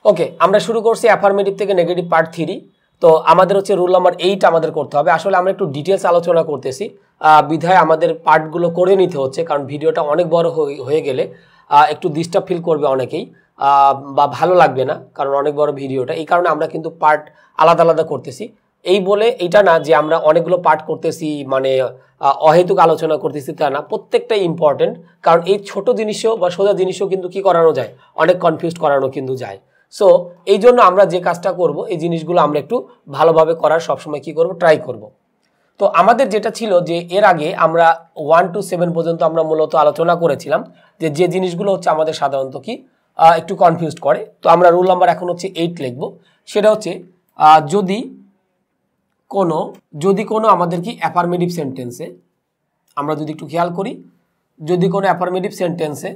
ওকে, আমরা শুরু করছি অ্যাফার্মেটিভ থেকে নেগেটিভ পার্ট 3। তো আমাদের হচ্ছে রুল নাম্বার 8 আমাদের করতে হবে। আসলে আমরা একটু ডিটেলস আলোচনা করতেছি, বিধায় আমাদের পার্টগুলো করে নিতে হচ্ছে, কারণ ভিডিওটা অনেক বড় হয়ে গেলে একটু ডিস্টার্ব ফিল করবে অনেকেই, বা ভালো লাগবে না, কারণ অনেক বড় ভিডিওটা। এই কারণে আমরা কিন্তু পার্ট আলাদা আলাদা করতেছি। এই বলে এটা না যে আমরা অনেকগুলো পার্ট করতেছি মানে অহেতুক আলোচনা করতেছি, তা না, প্রত্যেকটাই ইম্পর্টেন্ট। কারণ এই ছোট জিনিসও বা সোজা জিনিসও কিন্তু কি করানো যায়, অনেক কনফিউজ করানো কিন্তু যায়। সো এই জন্য আমরা যে কাজটা করব, এই জিনিসগুলো আমরা একটু ভালোভাবে করার সবসময় কি করব, ট্রাই করব। তো আমাদের যেটা ছিল যে এর আগে আমরা 1 to 7 পর্যন্ত আমরা মূলত আলোচনা করেছিলাম যে জিনিসগুলো হচ্ছে আমাদের সাধারণত কি একটু কনফিউজ করে। তো আমরা রুল নাম্বার এখন হচ্ছে 8 লিখব। সেটা হচ্ছে যদি কোনো আমাদের কি অ্যাফার্মেটিভ সেন্টেন্সে, আমরা যদি একটু খেয়াল করি, যদি কোনো অ্যাফার্মেটিভ সেন্টেন্সে,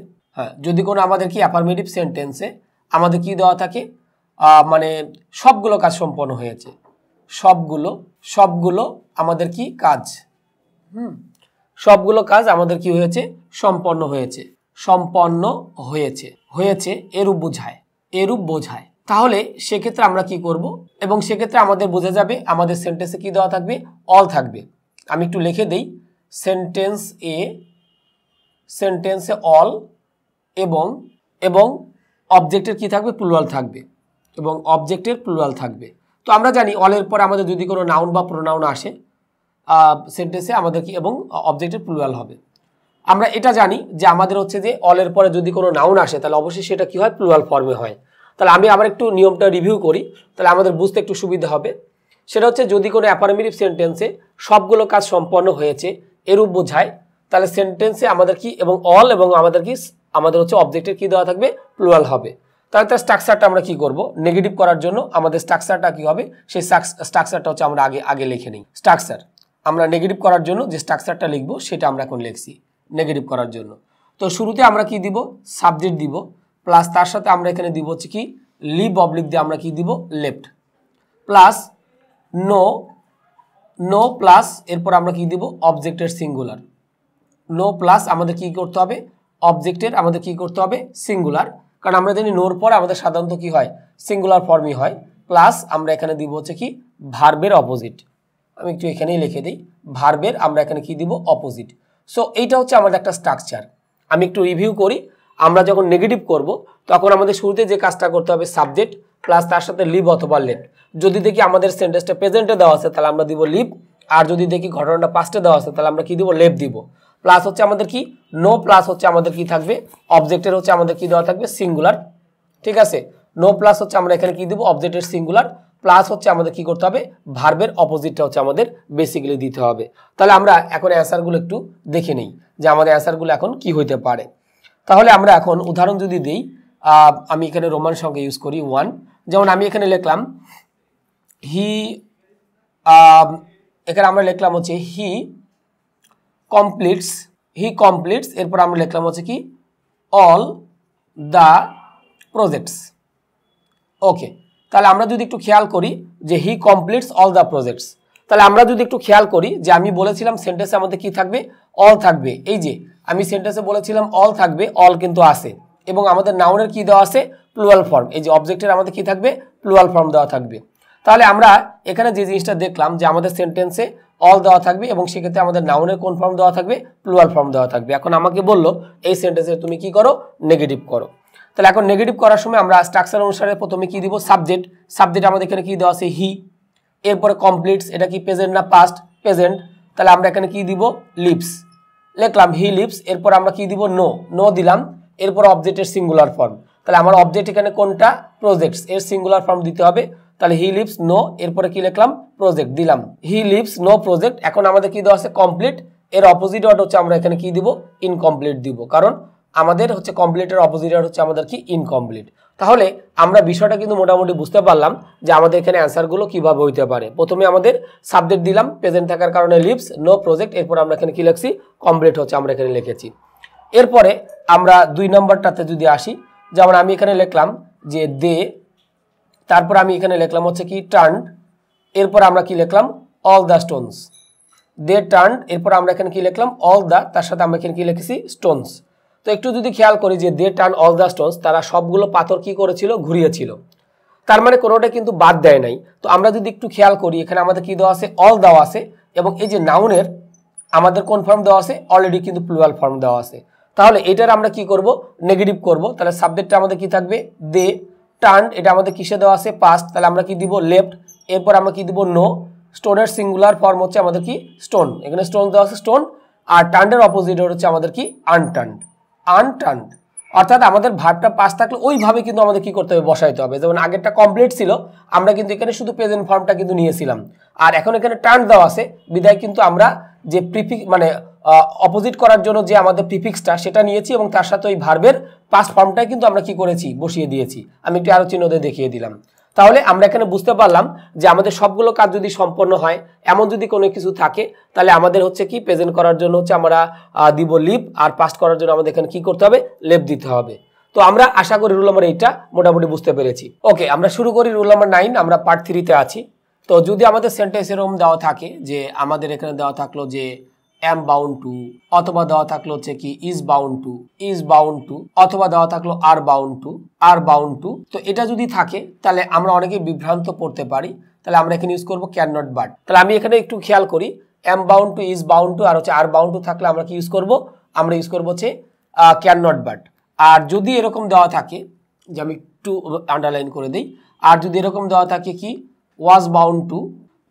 যদি কোনো আমাদের কি অ্যাফার্মেটিভ সেন্টেন্সে আমাদের কি দেওয়া থাকে, মানে সবগুলো কাজ সম্পন্ন হয়েছে, সবগুলো আমাদের কি কাজ, সবগুলো কাজ আমাদের কি হয়েছে, সম্পন্ন হয়েছে এরূপ বোঝায়। তাহলে সেক্ষেত্রে আমরা কি করব, এবং সেক্ষেত্রে আমাদের বোঝা যাবে আমাদের সেন্টেন্সে কি দেওয়া থাকবে, অল থাকবে। আমি একটু লিখে দেই, সেন্টেন্সে অল এবং অবজেক্টের কি থাকবে, প্লুরাল থাকবে, তো আমরা জানি অলের পর আমাদের যদি কোনো নাউন বা প্রোনাউন আসে সেন্টেন্সে আমাদের কি, এবং অবজেক্টের প্লুরাল হবে। আমরা এটা জানি যে আমাদের হচ্ছে যে অলের পরে যদি কোনো নাউন আসে তাহলে অবশ্যই সেটা কি হয়, প্লুরাল ফর্মে হয়। তাহলে আমি আবার একটু নিয়মটা রিভিউ করি, তাহলে আমাদের বুঝতে একটু সুবিধা হবে। সেটা হচ্ছে যদি কোনো অ্যাফার্মেটিভ সেন্টেন্সে সবগুলো কাজ সম্পন্ন হয়েছে এরূপ বোঝায়, তাহলে সেন্টেন্সে আমাদের কি, এবং অল এবং আমাদের হচ্ছে অবজেক্টের কি দেওয়া থাকবে, প্লুরাল হবে। তাহলে তার স্ট্রাকচারটা আমরা কি করব, নেগেটিভ করার জন্য আমাদের স্ট্রাকচারটা কি হবে, সেই স্ট্রাকচারটা হচ্ছে আমরা আগে লিখে নিই। স্ট্রাকচার আমরা নেগেটিভ করার জন্য যে স্ট্রাকচারটা লিখবো সেটা আমরা এখন লিখছি নেগেটিভ করার জন্য। তো শুরুতে আমরা কি দিব, সাবজেক্ট দিব, প্লাস তার সাথে আমরা এখানে দিব হচ্ছে কি লিভ অবলিক দিয়ে আমরা কি দিব, লেফট, প্লাস নো প্লাস এরপর আমরা কি দিব, অবজেক্টের সিঙ্গুলার। নো প্লাস আমাদের কি করতে হবে, অবজেক্টের আমাদের কি করতে হবে, সিঙ্গুলার, কারণ আমরা জানি নোর পরে আমাদের সাধারণত কি হয়, সিঙ্গুলার ফর্মই হয়। প্লাস আমরা এখানে দিব হচ্ছে কি ভার্বের অপোজিট, আমি একটু এখানেই লিখে দিই, ভার্বের আমরা এখানে কি দিব, অপোজিট। সো এইটা হচ্ছে আমাদের একটা স্ট্রাকচার। আমি একটু রিভিউ করি, আমরা যখন নেগেটিভ করব তখন আমাদের শুরুতে যে কাজটা করতে হবে, সাবজেক্ট প্লাস তার সাথে লিভ অথবা লেফট। যদি দেখি আমাদের সেন্টেন্সটা প্রেজেন্টে দেওয়া আছে তাহলে আমরা দিব লিভ, আর যদি দেখি ঘটনাটা পাস্টে দেওয়া আছে তাহলে আমরা কি দিব, লেফট দিব। প্লাস হচ্ছে আমাদের কি নো, প্লাস হচ্ছে আমাদের কি থাকবে, অবজেক্টের হচ্ছে আমাদের কি দেওয়া থাকবে, সিঙ্গুলার, ঠিক আছে। নো প্লাস হচ্ছে আমরা এখানে কি দিব, অবজেক্টের সিঙ্গুলার, প্লাস হচ্ছে আমাদের কি করতে হবে, ভার্বের অপোজিটটা হচ্ছে আমাদের বেসিক্যালি দিতে হবে। তাহলে আমরা এখন অ্যান্সারগুলো একটু দেখে নেই যে আমাদের অ্যান্সারগুলো এখন কি হইতে পারে। তাহলে আমরা এখন উদাহরণ যদি দিই, আমি এখানে রোমান সংখ্যা ইউজ করি 1, যেমন আমি এখানে লিখলাম এখানে আমরা লিখলাম হচ্ছে হি কমপ্লিটস, এরপর আমরা লিখলাম হচ্ছে কি অল দ্য প্রজেক্টস। ওকে, তাহলে আমরা যদি একটু খেয়াল করি যে হি কমপ্লিটস অল দ্য প্রজেক্টস, তাহলে আমরা যদি একটু খেয়াল করি যে আমি বলেছিলাম সেন্টেন্সে আমাদের কি থাকবে, অল থাকবে। এই যে আমি সেন্টেন্সে বলেছিলাম অল থাকবে, অল কিন্তু আছে, এবং আমাদের নাউনের কি দেওয়া আছে, প্লুরাল ফর্ম। এই যে অবজেক্টের আমাদের কি থাকবে, প্লুরাল ফর্ম দেওয়া থাকবে। তাহলে আমরা এখানে যে জিনিসটা দেখলাম যে আমাদের সেন্টেন্সে অল দেওয়া থাকবে, এবং সেক্ষেত্রে আমাদের নাউনের কোন ফর্ম দেওয়া থাকবে, প্লুরাল ফর্ম দেওয়া থাকবে। এখন আমাকে বললো এই সেন্টেন্সে তুমি কি করো, নেগেটিভ করো। তাহলে এখন নেগেটিভ করার সময় আমরা স্ট্রাকচার অনুসারে প্রথমে কি দিব, সাবজেক্ট আমাদের এখানে কি দেওয়া আছে, হি, এরপরে কমপ্লিটস, এটা কি প্রেজেন্ট না পাস্ট, প্রেজেন্ট, তাহলে আমরা এখানে কি দিব, লিভস, লিখলাম হি লিভস, এরপর আমরা কি দিব, নো দিলাম, এরপর অবজেক্টের সিঙ্গুলার ফর্ম। তাহলে আমার অবজেক্ট এখানে কোনটা, প্রজেক্টস, এর সিঙ্গুলার ফর্ম দিতে হবে। তাহলে হি লিভস নো, এরপরে কি লিখলাম, প্রজেক্ট দিলাম, হি লিভস নো প্রজেক্ট। এখন আমাদের কি দেওয়া আছে, কমপ্লিট, এর অপোজিট ওয়ার্ড হচ্ছে আমরা এখানে কি দিব, ইনকমপ্লিট দিব, কারণ আমাদের হচ্ছে কমপ্লিটের অপোজিট ওয়ার্ড হচ্ছে আমাদের কি, ইনকমপ্লিট। তাহলে আমরা বিষয়টা কিন্তু মোটামুটি বুঝতে পারলাম যে আমাদের এখানে অ্যান্সারগুলো কিভাবে হইতে পারে। প্রথমে আমাদের সাবজেক্ট দিলাম, প্রেজেন্ট থাকার কারণে লিভস নো প্রজেক্ট, এরপর আমরা এখানে কি লিখছি, কমপ্লিট হচ্ছে আমরা এখানে লিখেছি। এরপরে আমরা 2 নম্বরটাতে যদি আসি, যেমন আমি এখানে লিখলাম যে দে, তারপর আমি এখানে লিখলাম হচ্ছে কি টার্নড, এরপর আমরা কি লিখলাম, all the stones, they turned, এরপর আমরা এখানে কি লিখলাম, অল দ্য, তার সাথে আমরা এখানে কি লিখেছি, স্টোনস। তো একটু যদি খেয়াল করি যে দে টার্ন অল দ্য স্টোনস, তারা সবগুলো পাথর কি করেছিল, ঘুরিয়েছিল। তার মানে কোনোটা কিন্তু বাদ দেয় নাই। তো আমরা যদি একটু খেয়াল করি এখানে আমাদের কি দেওয়া আছে, অল দেওয়া আছে, এবং এই যে নাউনের আমাদের কোন ফর্ম দেওয়া আছে, অলরেডি কিন্তু প্লুরাল ফর্ম দেওয়া আছে। তাহলে এটার আমরা কি করব, নেগেটিভ করব। তাহলে সাবজেক্টটা আমাদের কি থাকবে, দে টার্নড, এটা আমাদের কিসে দেওয়া আছে, পাস্ট, তাহলে আমরা কি দিব, লেফট। এরপর আমরা কি দিব, নো। স্টোনের সিঙ্গুলার ফর্ম হচ্ছে আমাদের কি, স্টোন, এখানে স্টোন দেওয়া আছে, স্টোন। আর টার্নডের অপোজিট হচ্ছে আমাদের কি, আনটার্নড, আনটার্নড। অর্থাৎ আমাদের ভার্বটা পাস থাকলে ওইভাবে কিন্তু আমাদের কি করতে হবে, বসাইতে হবে। যেমন আগেরটা কমপ্লিট ছিল, আমরা কিন্তু এখানে শুধু প্রেজেন্ট ফর্মটা কিন্তু নিয়েছিলাম, আর এখন এখানে টার্ন দেওয়া আছে বিদায় কিন্তু আমরা যে প্রিফিক্স মানে অপোজিট করার জন্য যে আমাদের প্রিফিক্সটা সেটা নিয়েছি, এবং তার সাথে ওই ভার্বের পাস্ট ফর্মটাই কিন্তু আমরা কি করেছি, বসিয়ে দিয়েছি। আমি একটু আরো চিহ্ন দিয়ে দেখিয়ে দিলাম। তাহলে আমরা এখানে বুঝতে পারলাম যে আমাদের সবগুলো কাজ যদি সম্পন্ন হয়, এমন যদি কোনো কিছু থাকে, তাহলে আমাদের হচ্ছে কি, প্রেজেন্ট করার জন্য হচ্ছে আমরা দিব লিভ, আর পাস্ট করার জন্য আমাদের এখানে কি করতে হবে, লেভ দিতে হবে। তো আমরা আশা করি রুল নাম্বার 8টা মোটামুটি বুঝতে পেরেছি। ওকে, আমরা শুরু করি রুল নাম্বার 9। আমরা পার্ট 3-তে আছি। তো যদি আমাদের সেন্টেন্স এরকম দেওয়া থাকে যে আমাদের এখানে দেওয়া থাকলো যে am bound to, অথবা দেওয়া থাকলো হচ্ছে কি is bound to, অথবা দেওয়া থাকলো are bound to। তো এটা যদি থাকে তাহলে আমরা অনেকে বিভ্রান্ত পড়তে পারি। তাহলে আমরা এখানে ইউজ করব ক্যান নট বাট। তাহলে আমি এখানে একটু খেয়াল করি, am bound to, is bound to আর হচ্ছে are bound to থাকলে আমরা কি ইউজ করব, আমরা ইউজ করব হচ্ছে ক্যান নট বাট। আর যদি এরকম দেওয়া থাকে, যে আমি একটু আন্ডারলাইন করে দিই, আর যদি এরকম দেওয়া থাকে কি was bound to,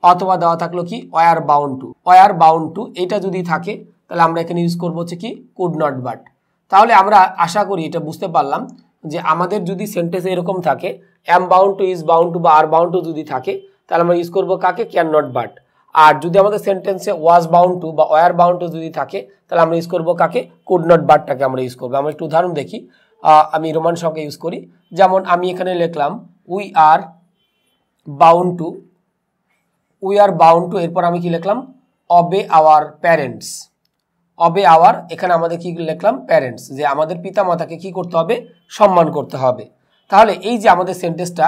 অথবা দেওয়া থাকলো কি ওয়ার বাউন্ড টু, এটা যদি থাকে তাহলে আমরা এখানে ইউজ করবো হচ্ছে কি কুড নট বাট। তাহলে আমরা আশা করি এটা বুঝতে পারলাম যে আমাদের যদি সেন্টেন্সে এরকম থাকে am bound to, is bound to বা আর বাউন্ড টু যদি থাকে, তাহলে আমরা ইউজ করবো কাকে, ক্যান নট বাট। আর যদি আমাদের সেন্টেন্সে ওয়াজ বাউন্ড টু বা ওয়ার বাউন্ড টু যদি থাকে, তাহলে আমরা ইউজ করবো কাকে, কুড নট বাটটাকে আমরা ইউজ করবো। আমরা একটু উদাহরণ দেখি, আমি রোমান সংখ্যা ইউজ করি। যেমন আমি এখানে লিখলাম উই আর বাউন্ড টু, এরপর আমি কি লিখলাম, অবে আওয়ার প্যারেন্টস, এখানে আমাদের কি লিখলাম, প্যারেন্টস, যে আমাদের পিতা মাতাকে কি করতে হবে, সম্মান করতে হবে। তাহলে এই যে আমাদের সেন্টেন্সটা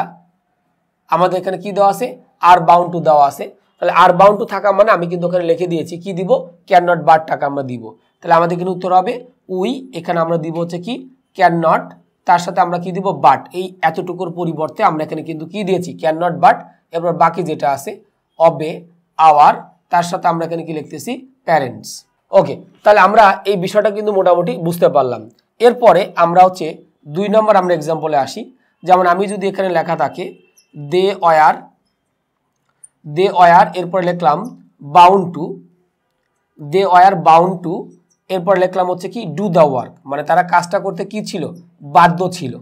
আমাদের এখানে কি দেওয়া আছে, আর বাউন্ড টু দেওয়া আছে। তাহলে আর বাউন্ড টু থাকা মানে আমি কিন্তু ওখানে লিখে দিয়েছি কি দিব, ক্যান নট বাট টাকা আমরা দিব। তাহলে আমাদের কিন্তু উত্তর হবে উই, এখানে আমরা দিব হচ্ছে কি ক্যান নট, তার সাথে আমরা কি দিব, বাট। এই এতটুকুর পরিবর্তে আমরা এখানে কিন্তু কি দিয়েছি, ক্যান নট বাট। এবার বাকি যেটা আছে অবে আওয়ার, তার সাথে আমরা এখানে কি লিখতেছি, প্যারেন্টস। ওকে, তাহলে আমরা এই বিষয়টা কিন্তু মোটামুটি বুঝতে পারলাম। এরপরে আমরা হচ্ছে 2 নম্বর আমরা এক্সাম্পলে আসি। যেমন আমি যদি এখানে লেখা থাকে দে ওয়ার, এরপর লিখলাম বাউন্ড টু, এরপর লিখলাম হচ্ছে কি ডু দ্য ওয়ার্ক, মানে তারা কাজটা করতে কি ছিল, বাধ্য ছিল।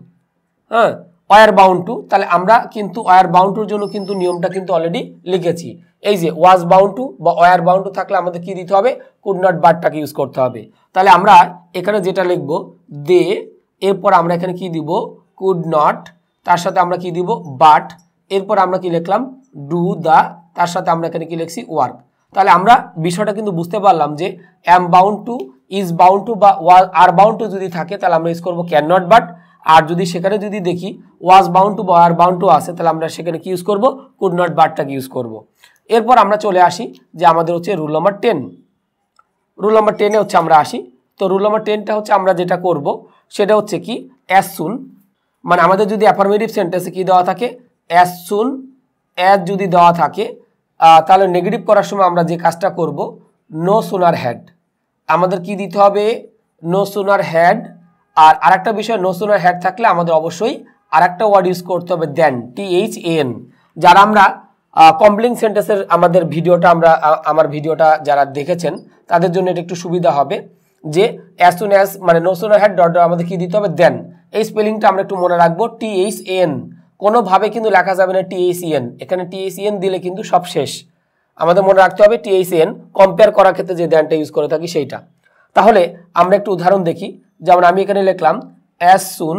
হ্যাঁ, ওয়ার বাউন্ড টু, তাহলে আমরা কিন্তু ওয়ার বাউন্ড টুর জন্য কিন্তু নিয়মটা কিন্তু অলরেডি লিখেছি। এই যে ওয়াজ বাউন্ড টু বা ওয়ার বাউন্ড টু থাকলে আমাদের কি দিতে হবে, কুড নট বাটটাকে ইউজ করতে হবে। তাহলে আমরা এখানে যেটা লিখব দে, এরপর আমরা এখানে কি দিব, কুড নট, তার সাথে আমরা কি দিব, বাট, এরপর আমরা কি লিখলাম ডু দ্য, তার সাথে আমরা এখানে কি লিখছি, ওয়ার্ক। তাহলে আমরা বিষয়টা কিন্তু বুঝতে পারলাম যে am bound to, is bound to বা আর বাউন্ড টু যদি থাকে তাহলে আমরা ইউজ করবো ক্যান নট বাট। আর যদি সেখানে যদি দেখি ওয়াজ বাউন্ড টু বা আর বাউন্ড টু আছে, তাহলে আমরা সেখানে কি ইউজ করব, কুড নট বাটটাকে ইউজ করব। এরপর আমরা চলে আসি যে আমাদের হচ্ছে রুল নাম্বার 10। রুল নাম্বার 10-এ হচ্ছে আমরা আসি। তো রুল নাম্বার 10টা হচ্ছে আমরা যেটা করব সেটা হচ্ছে কি অ্যাজ সুন, মানে আমাদের যদি অ্যাফার্মেটিভ সেন্টেন্সে কি দেওয়া থাকে, অ্যাজ সুন অ্যাজ যদি দেওয়া থাকে, তাহলে নেগেটিভ করার সময় আমরা যে কাজটা করব, নো সুনার হ্যাড, আমাদের কি দিতে হবে, নো সুনার হ্যাড। আর আরেকটা বিষয়, নো সুনার হ্যাড থাকলে আমাদের অবশ্যই আরেকটা ওয়ার্ড ইউজ করতে হবে, দেন, THAN। যারা আমরা কমপ্লিং সেন্টেন্সের আমাদের ভিডিওটা আমার ভিডিওটা যারা দেখেছেন তাদের জন্য এটা একটু সুবিধা হবে যে অ্যাজ সুন অ্যাজ মানে নো সুনার হ্যাড ডট আমাদের কি দিতে হবে, দেন। এই স্পেলিংটা আমরা একটু মনে রাখবো, THAN, কোনোভাবে কিন্তু লেখা যাবে না THAN, এখানে THAN দিলে কিন্তু সব শেষ। আমাদের মনে রাখতে হবে THAN, কম্পেয়ার করার ক্ষেত্রে যে দেনটা ইউজ করে থাকি সেইটা। তাহলে আমরা একটু উদাহরণ দেখি। যেমন আমি এখানে লিখলাম অ্যাজ সুন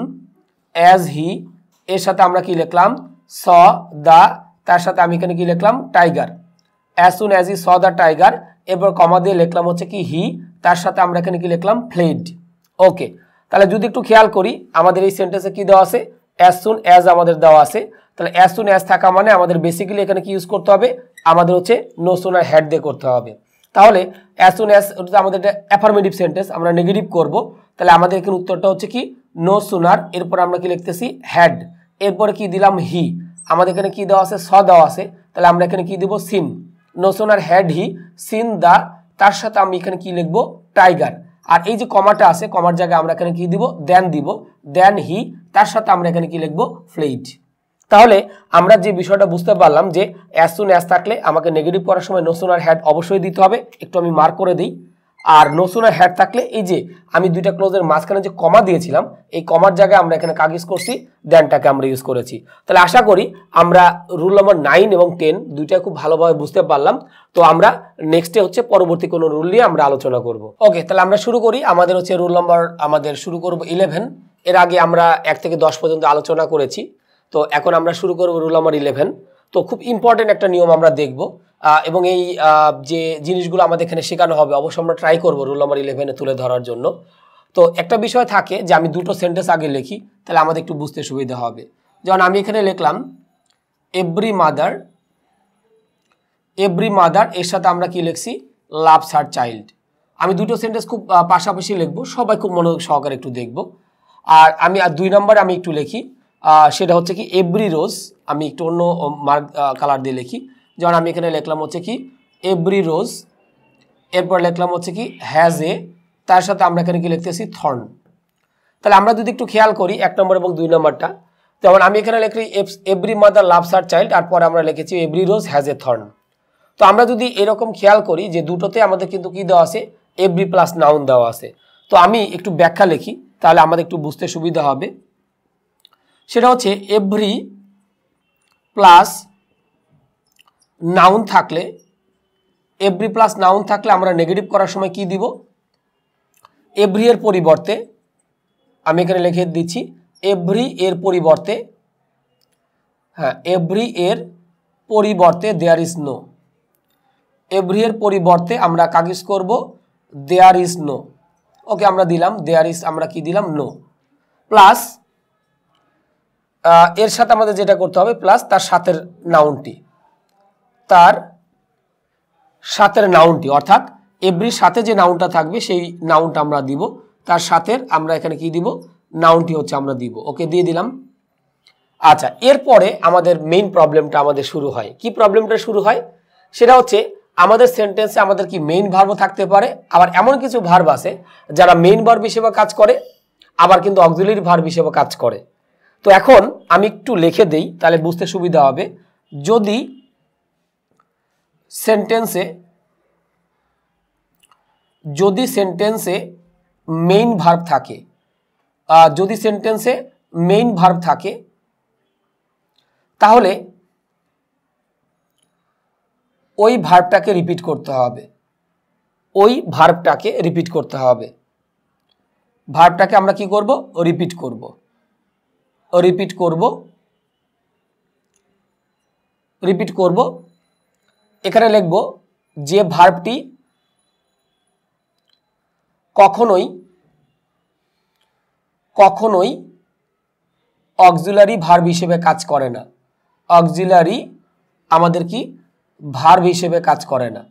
অ্যাজ হি, এর সাথে আমরা কি লিখলাম, স দ্য, তার সাথে আমি এখানে কি লিখলাম, tiger. As soon as he saw the tiger, এরপর কমা দিয়ে লিখলাম হচ্ছে কি হি, তার সাথে আমরা এখানে কি লিখলাম, ফ্লেড। ওকে, তাহলে যদি একটু খেয়াল করি আমাদের এই সেন্টেন্সে কি দেওয়া আছে, অ্যাজ সুন অ্যাজ আমাদের দেওয়া আছে। তাহলে অ্যাজ সুন অ্যাজ থাকা মানে আমাদের বেসিক্যালি এখানে কি ইউজ করতে হবে, আমাদের হচ্ছে নো সুনার হ্যাড দিয়ে করতে হবে। তাহলে অ্যাজ সুন অ্যাজ আমাদের অ্যাফার্মেটিভ সেন্টেন্স, আমরা নেগেটিভ করব। তাহলে আমাদের এখানে উত্তরটা হচ্ছে কি নো সুনার, এরপর আমরা কি লিখতেছি, হ্যাড, এরপরে কি দিলাম, হি। আমাদের এখানে কি দেওয়া আছে, স দেওয়া আছে, তাহলে আমরা এখানে কি দেব, seen. No sooner had he seen the, তার সাথে আমি এখানে কি লিখবো, টাইগার। আর এই যে কমাটা আছে, কমার জায়গায় আমরা এখানে কি দিব, দেন দিব, দেন হি, তার সাথে আমরা এখানে কি লিখবো, ফ্লেইড। তাহলে আমরা যে বিষয়টা বুঝতে পারলাম যে অ্যাজ সুন অ্যাজ থাকলে আমাকে নেগেটিভ করার সময় নো সোনার হ্যাড অবশ্যই দিতে হবে, একটু আমি মার্ক করে দিই। আর নো সোনার হ্যাড থাকলে এই যে আমি দুইটা ক্লোজের মাঝখানে যে কমা দিয়েছিলাম, এই কমার জায়গায় আমরা এখানে কাজ ইউজ করছি, দেনটাকে আমরা ইউজ করেছি। তাহলে আশা করি আমরা রুল নম্বর 9 এবং 10 দুইটাই খুব ভালোভাবে বুঝতে পারলাম। তো আমরা নেক্সটে হচ্ছে পরবর্তী কোনো রুল নিয়ে আমরা আলোচনা করব। ওকে, তাহলে আমরা শুরু করি। আমাদের হচ্ছে রুল নম্বর, আমাদের শুরু করব 11। এর আগে আমরা 1 থেকে 10 পর্যন্ত আলোচনা করেছি। তো এখন আমরা শুরু করব রুল নম্বর 11। তো খুব ইম্পর্টেন্ট একটা নিয়ম আমরা দেখব, এবং এই যে জিনিসগুলো আমাদের এখানে শেখানো হবে অবশ্যই আমরা ট্রাই করব রুল নম্বর 11-এ তুলে ধরার জন্য। তো একটা বিষয় থাকে যে আমি দুটো সেন্টেন্স আগে লিখি, তাহলে আমাদের একটু বুঝতে সুবিধা হবে। যেমন আমি এখানে লিখলাম এভরি মাদার, এর সাথে আমরা কি লিখছি, লাভস হার চাইল্ড। আমি দুটো সেন্টেন্স খুব পাশাপাশি লিখবো, সবাই খুব মনোযোগ সহকারে একটু দেখব। আর আমি 2 নম্বরে আমি একটু লিখি, সেটা হচ্ছে কি এভরি রোজ, আমি একটু অন্য মার্ক কালার দিয়ে লিখি। যেমন আমি এখানে লিখলাম হচ্ছে কি এভরি রোজ, এরপর লিখলাম হচ্ছে কি হ্যাজ এ, তার সাথে আমরা এখানে কি লিখতেছি, থর্ন। তাহলে আমরা যদি একটু খেয়াল করি 1 নম্বর এবং 2 নম্বরটা, যেমন আমি এখানে লিখি every mother loves her child, আর পরে আমরা লিখেছি every rose has a thorn. তো আমরা যদি এরকম খেয়াল করি যে দুটোতে আমাদের কিন্তু কি দেওয়া আছে, এভরি প্লাস নাউন দেওয়া আছে। তো আমি একটু ব্যাখ্যা লিখি, তাহলে আমাদের একটু বুঝতে সুবিধা হবে। সেটা হচ্ছে এভরি প্লাস নাউন থাকলে, এভরি প্লাস নাউন থাকলে আমরা নেগেটিভ করার সময় কি দিব, এভরি এর পরিবর্তে আমি এখানে লিখে দিচ্ছি এভরি এর পরিবর্তে, হ্যাঁ এভরি এর পরিবর্তে দেয়ার ইজ নো। এভরি এর পরিবর্তে আমরা কাগজ করব দেয়ার ইজ নো। ওকে, আমরা দিলাম দেয়ার ইজ, আমরা কি দিলাম, নো। প্লাস এর সাথে আমাদের যেটা করতে হবে, প্লাস তার সাথের নাউনটি, অর্থাৎ এভরির সাথে যে নাউনটা থাকবে সেই নাউনটা আমরা দিব, তার সাথে আমরা এখানে কি দিব, নাউনটি হচ্ছে আমরা দিব। ওকে, দিয়ে দিলাম। আচ্ছা, এরপরে আমাদের মেইন প্রবলেমটা আমাদের শুরু হয়। কি প্রবলেমটা শুরু হয়, সেটা হচ্ছে আমাদের সেন্টেন্সে আমাদের কি মেইন ভার্বও থাকতে পারে, আবার এমন কিছু ভার্ব আছে যারা মেইন ভার্ব হিসেবে কাজ করে, আবার কিন্তু অক্সিলারি ভার্ব হিসেবে কাজ করে। তো এখন আমি একটু লিখে দেই, তাহলে বুঝতে সুবিধা হবে। যদি সেন্টেন্সে মেইন ভার্ব থাকে, তাহলে ওই ভার্বটাকে রিপিট করতে হবে। ভার্বটাকে আমরা কি করব, রিপিট করব। এখানে লিখব যে ভার্বটি কখনোই অক্সিলারি ভার্ব হিসেবে কাজ করে না। আমাদের কি ভার্ব হিসেবে কাজ করে না,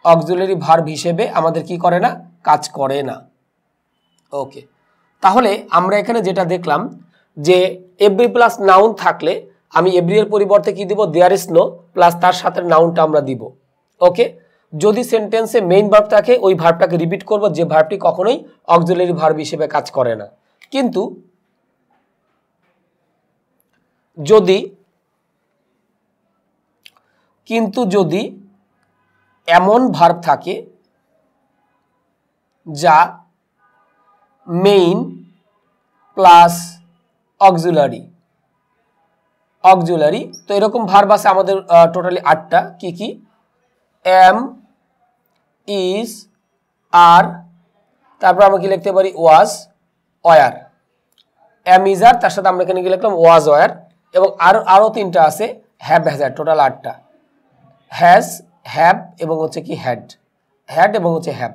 অক্সিলারি ভার্ব হিসেবে আমাদের কি করে না, কাজ করে না। ওকে, তাহলে আমরা এখানে যেটা দেখলাম যে এভরি প্লাস নাউন থাকলে আমি এভরি এর পরিবর্তে কি দিব, দেয়ার ইজ নো, প্লাস তার সাথে নাউনটা আমরা দিব। ওকে, যদি সেন্টেন্সে মেইন ভার্ব থাকে ওই ভার্বটাকে রিপিট করব, যে ভার্বটি কখনোই অক্সিলারি ভার্ব হিসেবে কাজ করে না। কিন্তু যদি এমন ভার্ব থাকে যা মেইন প্লাস অক্সিলারি, তো এরকম ভার্ব আছে আমাদের টোটালি 8টা। কি এম, ইজ, আর, তারপর আমরা কি লিখতে পারি, ওয়াজ, ওয়ার। এম, ইজ, আর, তার সাথে আমরা এখানে কি লিখলাম, ওয়াজ, ওয়ার। এবং আরো 3টা আছে, হ্যাভ, হ্যাজ, টোটাল 8টা। হ্যাজ, হ্যাভ এবং হচ্ছে কি হ্যাড এবং হচ্ছে হ্যাভ।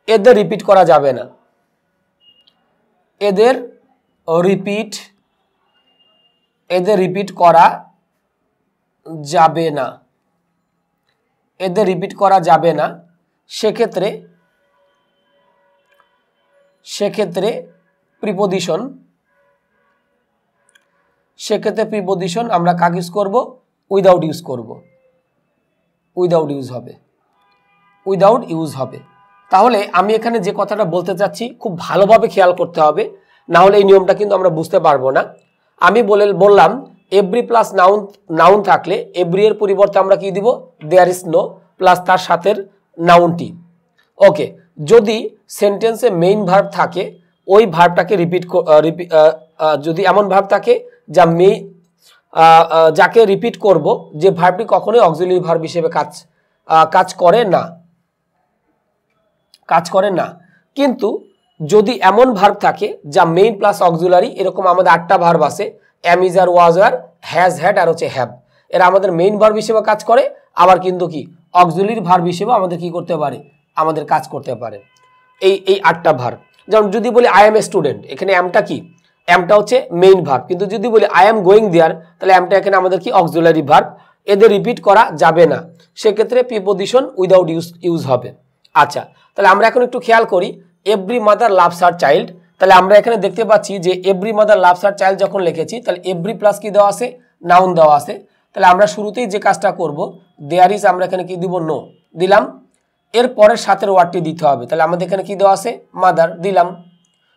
এদের রিপিট করা যাবে না, এদের রিপিট করা যাবে না। সেক্ষেত্রে প্রিপোজিশন সেক্ষেত্রে প্রিপোজিশন আমরা কাকে ইউজ করব, উইদাউট ইউজ করব, উইদাউট ইউজ হবে, উইদাউট ইউজ হবে। তাহলে আমি এখানে যে কথাটা বলতে চাচ্ছি খুব ভালোভাবে খেয়াল করতে হবে, না হলে এই নিয়মটা কিন্তু আমরা বুঝতে পারবো না। আমি বললাম এভরি প্লাস নাউন থাকলে এভরি এর পরিবর্তে আমরা কি দিব, দেয়ার ইজ নো প্লাস তার সাথের নাউনটি। ওকে, যদি সেন্টেন্সে মেইন ভার্ব থাকে ওই ভার্বটাকে যদি এমন ভার্ব থাকে যা যাকে রিপিট করব, যে ভার্বটি কখনোই অক্সিলারি ভার্ব হিসেবে কাজ করে না। কিন্তু যদি এমন ভার্ব থাকে যা মেইন প্লাস অক্সিলারি, এরকম আমাদের 8টা ভার্ব আছে, am, is, are, was, were, has, had আর হচ্ছে হ্যাভ, এরা আমাদের মেইন ভার্ব হিসেবে কাজ করে, আবার কিন্তু কি অক্সিলারি ভার্ব হিসেবে আমাদের কি করতে পারে, আমাদের কাজ করতে পারে। এই 8টা ভার্ব, যেমন যদি বলি আই এম এ স্টুডেন্ট, এখানে এমটা কি, এমটা হচ্ছে মেইন ভার্ব, কিন্তু যদি বলি আই এম গোয়িং দেয়ার, তাহলে এমটা এখানে আমাদের কি অক্সিলারি ভার্ব, এদের রিপিট করা যাবে না, সেক্ষেত্রে প্রিপোজিশন উইদাউট ইউজ হবে। আচ্ছা, তাহলে আমরা এখন একটু খেয়াল করি, every mother loves her child, তাহলে আমরা এখানে দেখতে পাচ্ছি যে every mother loves her child যখন লিখেছি, তাহলে এভরি প্লাস কি দেওয়া আছে, নাউন দেওয়া আছে। তাহলে আমরা শুরুতেই যে কাজটা করব, দেয়ার ইজ আমরা এখানে কি দিব, নো দিলাম, এর পরের সাথের ওয়ার্ডটি দিতে হবে। তাহলে আমাদের এখানে কি দেওয়া আছে, মাদার দিলাম,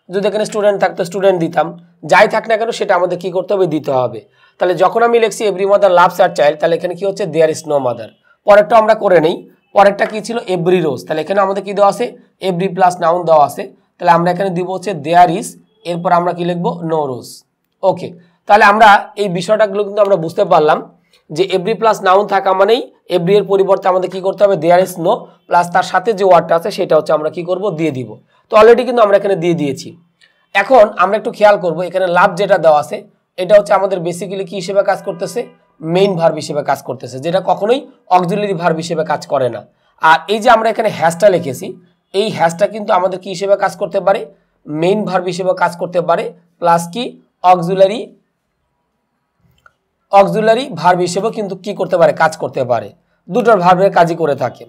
যদি এখানে স্টুডেন্ট থাকতো স্টুডেন্ট দিতাম, যাই থাক না কেন সেটা আমাদের কি করতে হবে, দিতে হবে। তাহলে যখন আমি লিখছি every mother loves her child, তাহলে এখানে কি হচ্ছে, দেয়ার ইজ নো মাদার। পরেরটা আমরা করে নেই, পরেরটা কি ছিল, এভরি রোজ, তাহলে এখানে আমাদের কি দেওয়া আছে, এভরি প্লাস নাউন দেওয়া আছে, তাহলে আমরা এখানে দিব হচ্ছে দেয়ার ইজ, এরপর আমরা কি লিখবো, নো রোজ। ওকে, তাহলে আমরা এই বিষয়টাগুলো কিন্তু আমরা বুঝতে পারলাম যে এভরি প্লাস নাউন থাকা মানেই এভরি এর পরিবর্তে আমাদের কি করতে হবে, দেয়ার ইজ নো প্লাস তার সাথে যে ওয়ার্ডটা আছে সেটা হচ্ছে আমরা কি করব, দিয়ে দিব। তো অলরেডি কিন্তু আমরা এখানে দিয়ে দিয়েছি। এখন আমরা একটু খেয়াল করব, এখানে লাভ যেটা দেওয়া আছে এটা হচ্ছে আমাদের বেসিক্যালি কি হিসেবে কাজ করতেছে, মেইন ভার্ব হিসেবে কাজ করতেছে, যেটা কখনোই অক্সিলারি ভার্ব হিসেবে কাজ করে না। আর এই যে আমরা এখানে হ্যাশটা লিখেছি, এই হ্যাশটা কিন্তু আমাদের কি হিসেবে কাজ করতে পারে, মেইন ভার্ব হিসেবে কাজ করতে পারে, প্লাস কি অক্সিলারি ভার্ব হিসেবে কিন্তু কি করতে পারে, কাজ করতে পারে, দুটোর ভার্বের কাজই করে থাকে।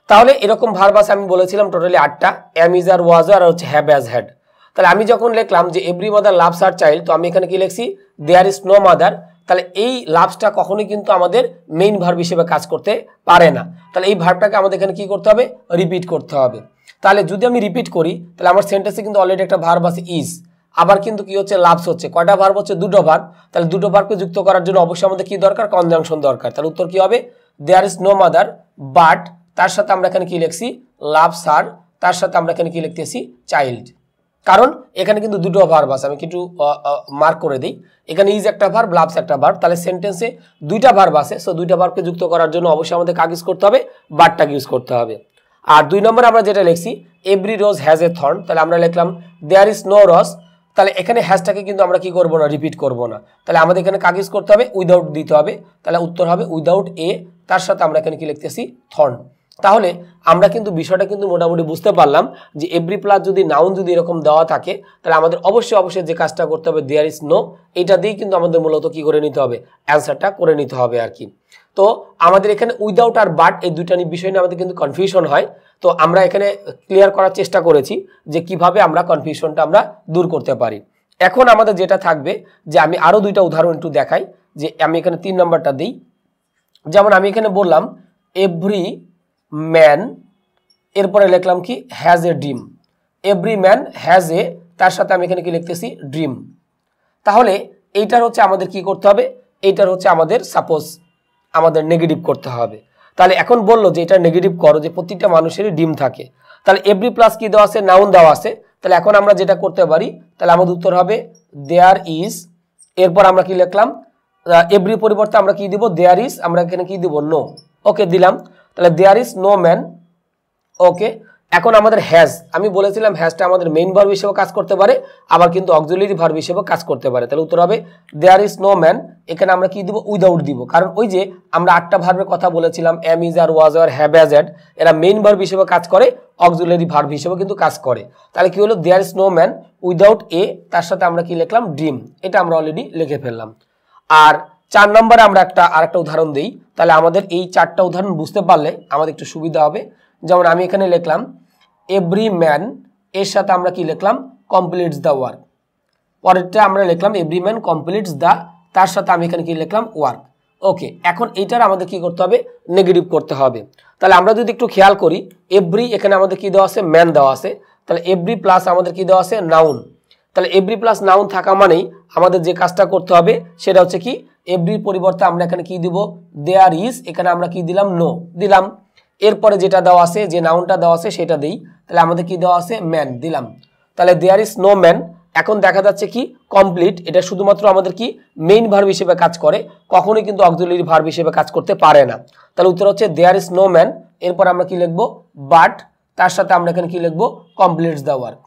তাহলে এরকম ভার্ব আছে আমি বলেছিলাম totally 8টা, M, is, are, was, আর হচ্ছে হ্যাভ, হ্যাজ, হ্যাড। তাহলে আমি যখন লিখলাম যে every mother loves her child, তো আমি এখানে কি লিখছি, দেয়ার ইজ নো মাদার, তাহলে এই লাভসটা কখনোই কিন্তু আমাদের মেইন ভার্ব হিসেবে কাজ করতে পারে না। তাহলে এই ভার্বটাকে আমাদের এখানে কি করতে হবে, রিপিট করতে হবে। তাহলে যদি আমি রিপিট করি, তাহলে আমার সেন্টেন্সে কিন্তু অলরেডি একটা ভার্ব আছে ইজ, আবার কিন্তু কি হচ্ছে, লাভস হচ্ছে, কয়টা ভার্ব হচ্ছে, দুটো ভার্ব। তাহলে দুটো ভার্বকে যুক্ত করার জন্য অবশ্যই আমাদের কি দরকার, কনজাংশন দরকার। তাহলে উত্তর কি হবে, there is no mother but, তার সাথে আমরা এখানে কি লিখছি, লাভস হার, তার সাথে আমরা এখানে কি লিখতেছি, চাইল্ড। কারণ এখানে কিন্তু দুটো ভার্ব আছে, আমি কিছু মার্ক করে দিই, এখানে ইজ একটা ভার্ব, লাভস একটা ভার্ব, তাহলে সেন্টেন্সে দুইটা ভার্ব আছে, সো দুইটা ভার্বকে যুক্ত করার জন্য অবশ্যই আমাদের কাকে ইউজ করতে হবে, বাটটাকে ইউজ করতে হবে। আর 2 নম্বর আমরা যেটা লিখছি, every rose has a thorn, তাহলে আমরা লিখলাম দেয়ার ইজ নো রোজ, তাহলে এখানে হ্যাশটাকে কিন্তু আমরা কি করব না, রিপিট করব না, তাহলে আমাদের এখানে কাকে ইউজ করতে হবে, উইদাউট দিতে হবে। তাহলে উত্তর হবে উইদাউট এ, তার সাথে আমরা এখানে কি লিখতেছি, থর্ন। তাহলে আমরা কিন্তু বিষয়টা কিন্তু মোটামুটি বুঝতে পারলাম যে এভরি প্লাস যদি নাউন যদি এরকম দেওয়া থাকে, তাহলে আমাদের অবশ্যই যে কাজটা করতে হবে, দেয়ার ইজ নো, এটা দিয়ে কিন্তু আমাদের মূলত কি করে নিতে হবে, অ্যান্সারটা করে নিতে হবে আর কি। তো আমাদের এখানে উইদাউট আর বাট এই দুইটা বিষয় নিয়ে আমাদের কিন্তু কনফিউশন হয়, তো আমরা এখানে ক্লিয়ার করার চেষ্টা করেছি যে কিভাবে আমরা কনফিউশনটা আমরা দূর করতে পারি। এখন আমাদের যেটা থাকবে যে আমি আরও 2টা উদাহরণ একটু দেখাই, যে আমি এখানে 3 নম্বরটা দিই। যেমন আমি এখানে বললাম এভরি ম্যান, এরপরে লিখলাম কি, has a dream, every man has a, তার সাথে আমি এখানে কি লিখতেছি, ড্রিম। তাহলে এইটার হচ্ছে আমাদের কি করতে হবে, এইটার হচ্ছে আমাদের সাপোজ আমাদের নেগেটিভ করতে হবে। তাহলে এখন বললো যে এটা নেগেটিভ করো, যে প্রত্যেকটা মানুষেরই ডিম থাকে, তাহলে এভরি প্লাস কি দেওয়া আছে, নাউন দেওয়া আছে, তাহলে এখন আমরা যেটা করতে পারি, তাহলে আমাদের উত্তর হবে দেয়ার ইজ, এরপর আমরা কি লিখলাম, এভরি পরিবর্তে আমরা কি দিব, দেয়ার ইজ, আমরা এখানে কি দিব, নো, ওকে দিলাম, তাহলে দেয়ার ইজ নো ম্যান। ওকে, এখন আমাদের হ্যাজ, আমি বলেছিলাম হ্যাজটা আমাদের মেইন ভার্ব হিসেবে কাজ করতে পারে, আবার কিন্তু অক্সিলারি ভার্ব হিসেবে কাজ করতে পারে। তাহলে উত্তর হবে দেয়ার ইজ নো ম্যান, এখানে আমরা কি দিব, উইদাউট দিব, কারণ ওই যে আমরা 8টা ভার্বের কথা বলেছিলাম, am, is, are, was, were, have, has, had, এরা মেইন ভার্ব হিসেবে কাজ করে, অক্সিলারি ভার্ব হিসেবে কিন্তু কাজ করে। তাহলে কি হলো, there is no man without a, তার সাথে আমরা কি লিখলাম, ড্রিম, এটা আমরা অলরেডি লিখে ফেললাম। আর 4 নম্বরে আমরা আরেকটা উদাহরণ দিই, তাহলে আমাদের এই 4টা উদাহরণ বুঝতে পারলে আমাদের একটু সুবিধা হবে। যেমন আমি এখানে লিখলাম এভরি ম্যান, এর সাথে আমরা কি লিখলাম, কমপ্লিটস দ্য ওয়ার্ক, পরেরটা আমরা লিখলাম এভরি ম্যান কমপ্লিটস দ্য তার সাথে আমি এখানে কি লিখলাম ওয়ার্ক। ওকে, এখন এইটার আমাদের কি করতে হবে, নেগেটিভ করতে হবে। তাহলে আমরা যদি একটু খেয়াল করি, এভরি এখানে আমাদের কি দেওয়া আছে, ম্যান দেওয়া আছে। তাহলে এভরি প্লাস আমাদের কি দেওয়া আছে, নাউন। তাহলে এভরি প্লাস নাউন থাকা মানেই আমাদের যে কাজটা করতে হবে সেটা হচ্ছে কি, এভরির পরিবর্তে আমরা এখানে কি দিব, দেয়ার ইজ, এখানে আমরা কি দিলাম, নো দিলাম। এরপরে যেটা দেওয়া আছে, যে নাউনটা দেওয়া আছে সেটা দেই। তাহলে আমাদের কি দেওয়া আছে, ম্যান দিলাম। তাহলে দেয়ার ইজ নো ম্যান। এখন দেখা যাচ্ছে কি কমপ্লিট, এটা শুধুমাত্র আমাদের কি মেইন ভার্ব হিসেবে কাজ করে, কখনোই কিন্তু অক্সিলারি ভার্ব হিসেবে কাজ করতে পারে না। তাহলে উত্তর হচ্ছে দেয়ার ইজ নো ম্যান। এরপর আমরা কি লিখবো, বাট, তার সাথে আমরা এখানে কি লিখবো, কমপ্লিটস দ্য ওয়ার্ক।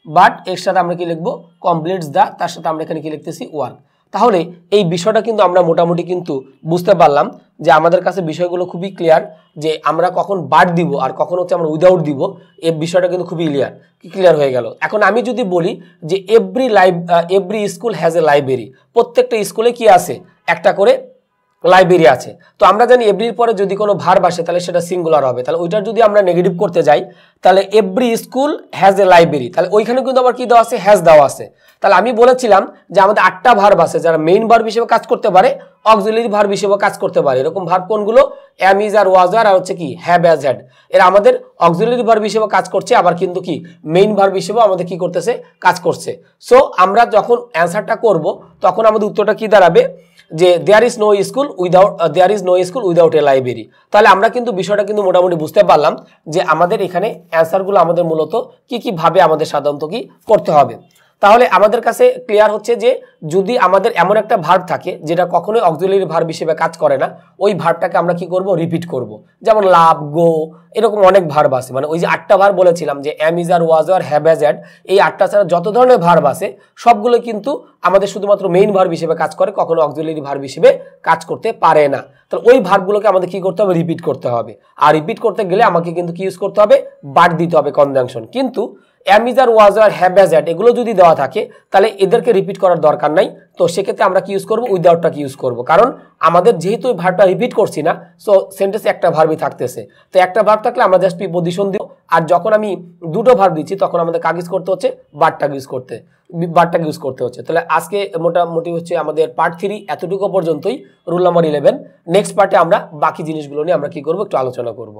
বাট এর সাথে আমরা কি লিখবো, কমপ্লিটস দ্য, তার সাথে আমরা এখানে কি লিখতেছি, ওয়ার্ক। তাহলে এই বিষয়টা কিন্তু আমরা মোটামুটি কিন্তু বুঝতে পারলাম যে আমাদের কাছে বিষয়গুলো খুবই ক্লিয়ার, যে আমরা কখন বাট দিব আর কখন হচ্ছে আমরা উইদাউট দিব, এই বিষয়টা কিন্তু খুবই ক্লিয়ার হয়ে গেল। এখন আমি যদি বলি যে every school has a library, প্রত্যেকটা স্কুলে কি আছে, একটা করে লাইব্রেরি আছে। তো আমরা জানি এভরির পরে যদি কোনো ভার্ব আসে তাহলে সেটা সিঙ্গুলার হবে। তাহলে ওইটার যদি আমরা নেগেটিভ করতে যাই, তাহলে every school has a library, তাহলে ওইখানে কিন্তু আবার কি দেওয়া আছে, হ্যাজ দেওয়া আছে। তাহলে আমি বলেছিলাম যে আমাদের 8টা ভার্ব আছে যারা মেইন ভার্ব হিসেবে কাজ করতে পারে, অক্সিলারি ভার্ব হিসেবে কাজ করতে পারে। এরকম ভার্ব কোনগুলো, অ্যাম, ইজ, আর ওয়াজ, আর হচ্ছে কি হ্যাভ, হ্যাজ, হ্যাড। এরা আমাদের অক্সিলারি ভার্ব হিসেবে কাজ করছে, আবার কিন্তু কি মেইন ভার্ব হিসেবে আমাদের কি করতেছে, কাজ করছে। সো আমরা যখন অ্যান্সারটা করব তখন আমাদের উত্তরটা কি দাঁড়াবে, যে there is no school without a library. তাহলে আমরা কিন্তু বিষয়টা কিন্তু মোটামুটি বুঝতে পারলাম যে আমাদের এখানে অ্যান্সারগুলো আমাদের মূলত কি ভাবে আমাদের সাধারণত কি করতে হবে। তাহলে আমাদের কাছে ক্লিয়ার হচ্ছে যে যদি আমাদের এমন একটা ভার্ব থাকে যেটা কখনোই অক্সিলারি ভার্ব হিসেবে কাজ করে না, ওই ভার্বটাকে আমরা কি করব, রিপিট করব। যেমন লাভ, গো, এরকম অনেক ভার্ব আছে। মানে ওই যে 8টা ভার্ব বলেছিলাম, যে am, is, are was, were have, has, had, এই 8টা ছাড়া যত ধরনের ভার্ব আছে সবগুলো কিন্তু আমাদের শুধুমাত্র মেইন ভার্ব হিসেবে কাজ করে, কখনো অক্সিলারি ভার্ব হিসেবে কাজ করতে পারে না। তাহলে ওই ভার্বগুলোকে আমাদের কি করতে হবে, রিপিট করতে হবে। আর রিপিট করতে গেলে আমাকে কিন্তু কি ইউজ করতে হবে, বাট দিতে হবে, কনজাংশন। কিন্তু am, is, are was, were have, has, had এগুলো যদি দেওয়া থাকে তাহলে এদেরকে রিপিট করার দরকার নাই। তো সেক্ষেত্রে আমরা কি ইউজ করবো, উইদাউটটাকে ইউজ করব। কারণ আমাদের যেহেতু ওই ভার্বটা রিপিট করছি না, সো সেন্টেন্সে একটা ভার্বই থাকতেছে। তো একটা ভার্ব থাকলে আমরা জাস্ট প্রিপোজিশন দিব। আর যখন আমি দুটো ভার্ব দিচ্ছি তখন আমাদের কাজ ইউজ করতে হচ্ছে, বাটটাকে ইউজ করতে হচ্ছে। তাহলে আজকে মোটামুটি হচ্ছে আমাদের পার্ট 3 এতটুকু পর্যন্তই, রুল নাম্বার 11। নেক্সট পার্টে আমরা বাকি জিনিসগুলো নিয়ে আমরা কি করবো, একটু আলোচনা করব।